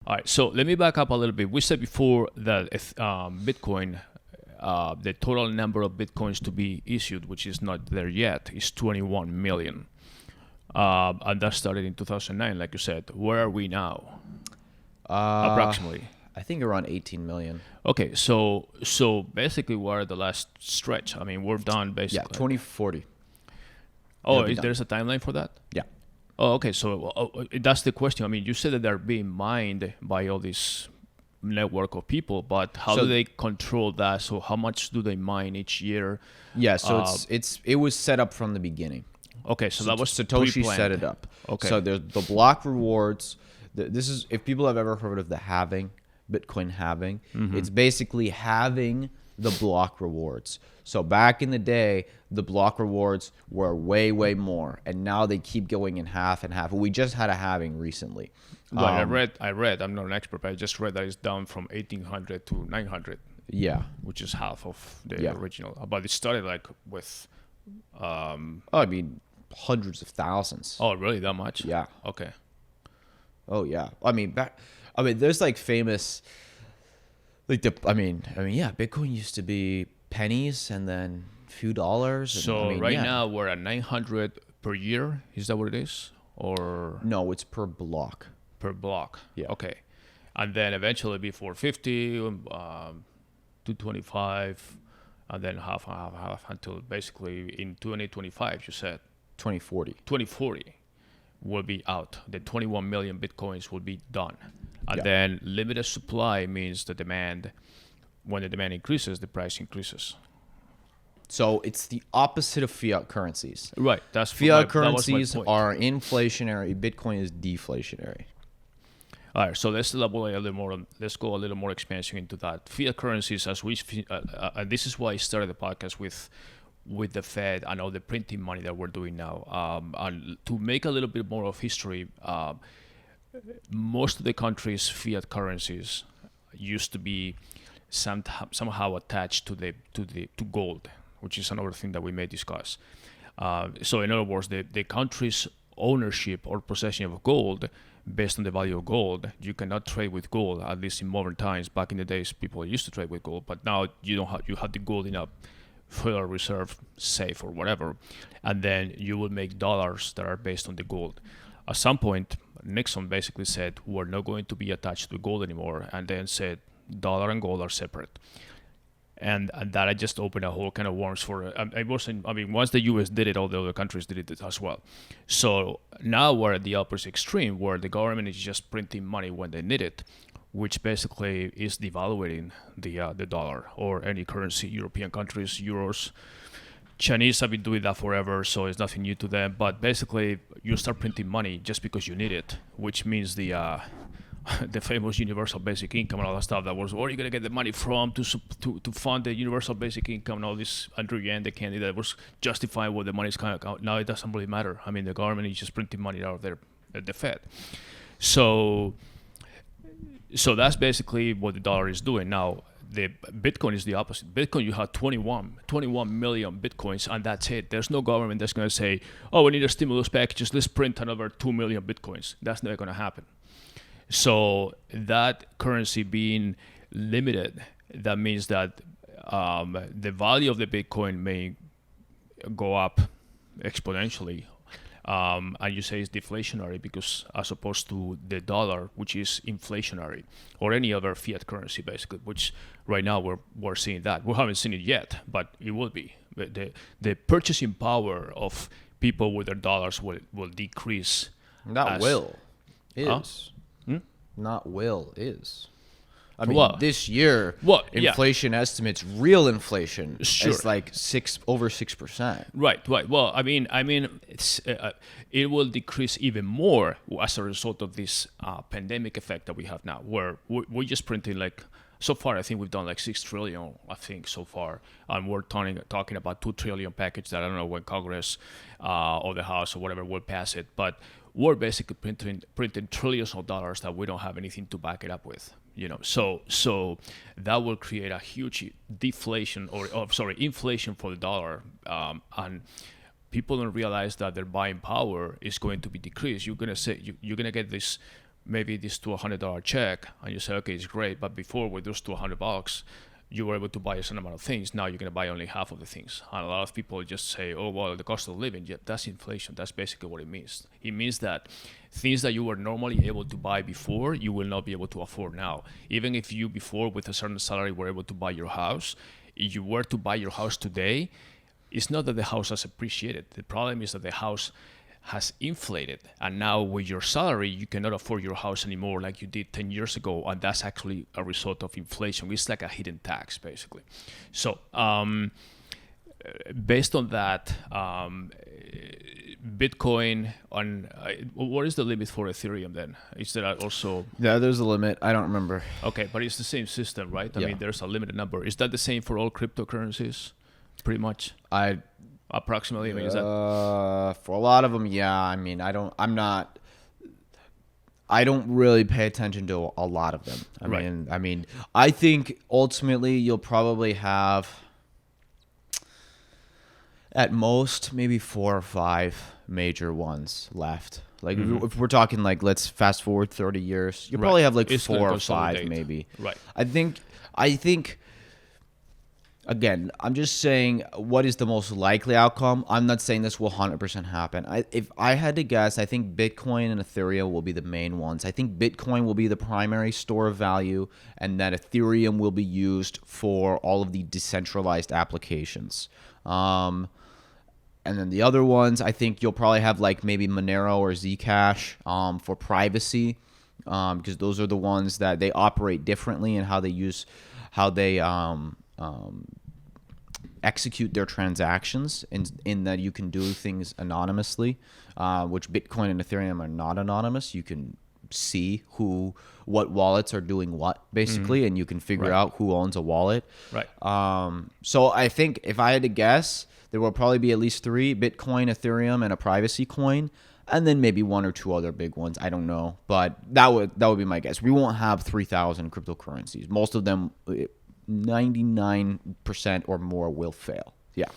All right, so let me back up a little bit. We said before that Bitcoin, the total number of Bitcoins to be issued, which is not there yet, is 21 million. And that started in 2009, like you said. Where are we now, approximately? I think around 18 million. Okay, so basically, we're at the last stretch. I mean, we're done basically. Yeah, 2040. Oh, there's a timeline for that? Yeah. Oh, okay. So that's the question. I mean, you said that they're being mined by all this network of people, but how do they control that? So how much do they mine each year? Yeah, so it was set up from the beginning. Okay, so that was Satoshi pre-planned. set it up. Okay. So there's the block rewards. This is, if people have ever heard of the halving, Bitcoin halving, it's basically halving the block rewards. So back in the day, the block rewards were way, way more, and now they keep going in half and half. We just had a halving recently. Right, I read. I'm not an expert, but I just read that it's down from 1,800 to 900. Yeah, which is half of the original. But it started like with. I mean, hundreds of thousands. Oh, really? That much? Yeah. Okay. Oh yeah. I mean, there's like famous. Like yeah. Bitcoin used to be pennies and then a few dollars. So now we're at 900 per year. Is that what it is? Or no, it's per block. Per block. Yeah. Okay. And then eventually it'll be 450, 225, and then half until basically in 2025, you said. 2040. 2040 will be out. The 21 million Bitcoins will be done. And then limited supply means the demand. When the demand increases, the price increases. So it's the opposite of fiat currencies. Right. That's fiat currencies are inflationary. Bitcoin is deflationary. All right. So let's elaborate a little more. Let's go a little more expansion into that. Fiat currencies, and this is why I started the podcast with the Fed and all the printing money that we're doing now. And to make a little bit more of history, most of the countries' fiat currencies used to be somehow attached to gold, which is another thing that we may discuss. So in other words, the country's ownership or possession of gold, based on the value of gold, you cannot trade with gold. At least in modern times. Back in the days, people used to trade with gold, but now you have the gold in a Federal Reserve safe or whatever, and then you will make dollars that are based on the gold. At some point, Nixon basically said we're not going to be attached to gold anymore, and then said dollar and gold are separate. And that I just opened a whole kind of worms for it. Once the U.S. did it, all the other countries did it as well. So now we're at the opposite extreme, where the government is just printing money when they need it, which basically is devaluing the dollar or any currency. European countries, euros, Chinese have been doing that forever, so it's nothing new to them. But basically, you start printing money just because you need it, which means the famous universal basic income and all that stuff that was, where are you going to get the money from to fund the universal basic income and all this. Andrew Yang, the candidate, that was justifying where the money is coming out. Now it doesn't really matter. I mean, the government is just printing money out of there at the Fed. So that's basically what the dollar is doing. Now, the Bitcoin is the opposite. Bitcoin, you have 21 million Bitcoins, and that's it. There's no government that's going to say, oh, we need a stimulus package, let's print another 2 million Bitcoins. That's not going to happen. So that currency being limited, that means that the value of the Bitcoin may go up exponentially. And you say it's deflationary because as opposed to the dollar, which is inflationary, or any other fiat currency, basically, which right now we're seeing that. We haven't seen it yet, but it will be. The purchasing power of people with their dollars will decrease. Not will. Is. Not will. Is. I mean, this year, inflation estimates, real inflation, is like over 6%. Right. Well, I mean, it will decrease even more as a result of this pandemic effect that we have now, where we're just printing like. So far, I think we've done like 6 trillion. I think so far, and we're talking about 2 trillion package that I don't know when Congress or the House or whatever will pass it, but we're basically printing trillions of dollars that we don't have anything to back it up with. So that will create a huge inflation for the dollar, and people don't realize that their buying power is going to be decreased. You're gonna get this maybe this to $100 check, and you say, okay, it's great, but before with those $200, you were able to buy a certain amount of things. Now you're going to buy only half of the things. And a lot of people just say, oh, well, the cost of living. Yeah, that's inflation. That's basically what it means. It means that things that you were normally able to buy before, you will not be able to afford now. Even if you before with a certain salary were able to buy your house, if you were to buy your house today, it's not that the house has appreciated. The problem is that the house has inflated, and now with your salary you cannot afford your house anymore like you did 10 years ago, and that's actually a result of inflation. It's like a hidden tax basically. So based on that, Bitcoin on what is the limit for Ethereum then? Is there also there's a limit. I don't remember. Okay, but it's the same system, right? I Yeah. mean, there's a limited number. Is that the same for all cryptocurrencies pretty much approximately? I mean, is that For a lot of them, yeah. I mean, I don't really pay attention to a lot of them. I mean, I think ultimately you'll probably have at most maybe 4 or 5 major ones left. Like if we're talking like, let's fast forward 30 years, you'll probably have like It's 4 gonna or 5 consolidate. maybe. Right. I think again, I'm just saying what is the most likely outcome. I'm not saying this will 100% happen. If I had to guess, I think Bitcoin and Ethereum will be the main ones. I think Bitcoin will be the primary store of value, and that Ethereum will be used for all of the decentralized applications. And then the other ones, I think you'll probably have like maybe Monero or Zcash for privacy, because those are the ones that they operate differently and how they execute their transactions, in that you can do things anonymously, which Bitcoin and Ethereum are not anonymous. You can see what wallets are doing what basically, and you can figure out who owns a wallet. Right. So I think if I had to guess, there will probably be at least 3: Bitcoin, Ethereum, and a privacy coin, and then maybe 1 or 2 other big ones. I don't know, but that would be my guess. We won't have 3,000 cryptocurrencies. Most of them, 99% or more, will fail. Yeah.